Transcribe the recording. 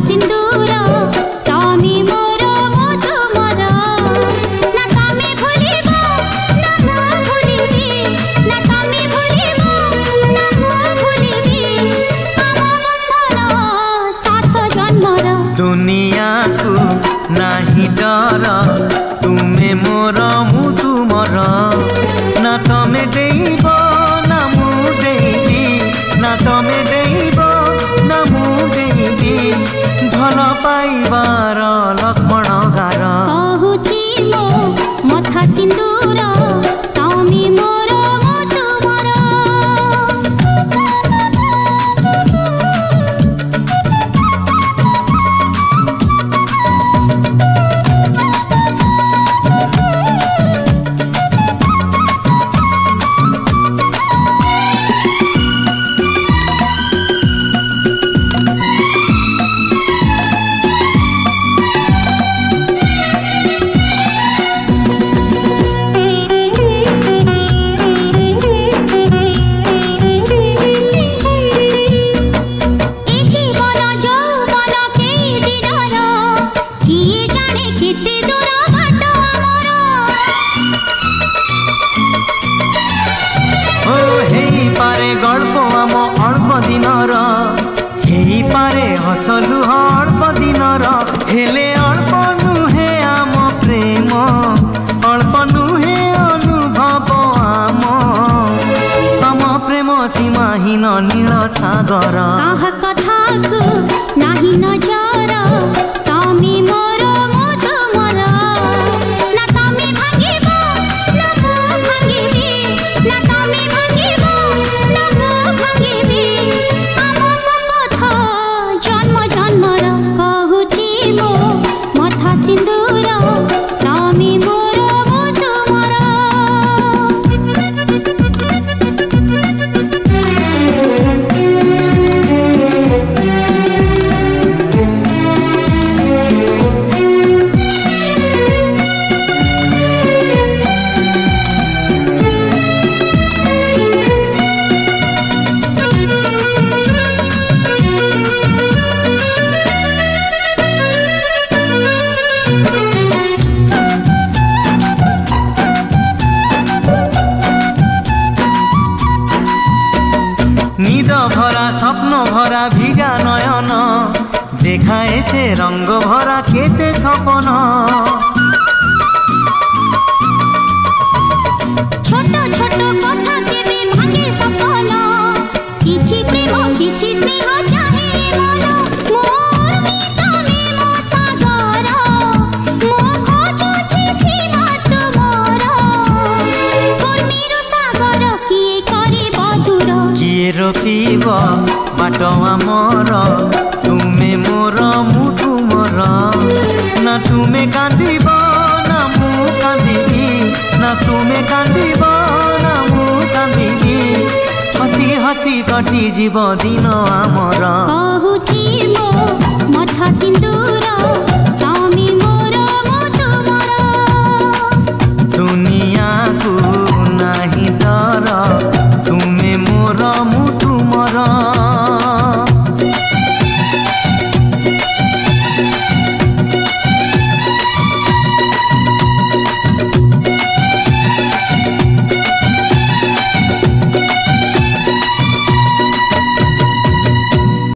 सिंदूर तमे मोर मो तुमर ना तमे भूलिबो ना मो भूलिबी ना तमे भूलिबो ना मो भूलिबी आम बंधन सात जन्मर दुनिया को नाही डर तुमे मोर मु तुमर ना तमे देइब ना मु देइबी ना तमे देइब ना मु देइबी भल पाइबार लक्ष्मण गार कहूची मो मथा सिंदूर तमे मोर मो तुमर गल्प आम अल्प दिनर हेई पारे हसलु अल्प दिनर हेले अल्प नुहे आम प्रेम अल्प नुहे अनुभव आम तम प्रेम सीमाहीन नील सागर कहा कथा को नाही नजर तमे मोर मो तुमर ना तमे भांगिबो ना मो भांगिबी ना तमे भांगिबो ना मो भांगिबी आम संबंध जन्म जन्मर कहूची मो मथा सिंदूर तमे मोर मो तुमर निद भरा स्वप्न भरा भिगा नयन देखाए से रंग भरा केते सपन छोट छोट कथा केबे भांगे सपन किछि प्रेम किछि स्नेह चाहे मन मोर तमे मो सागर मो खोजुछि सीमा तुमर कुर्मीर सागर किए करिब दूर किए रोकिब बाट आमर तुमे मोर मु तुमर ना तुमे कांदिब ना मु कांदिबी ना तुमे कांदिब ना मु कांदिबी हसी हसी कटि जीव दिन आमर कहूची मो मथा सिंदूर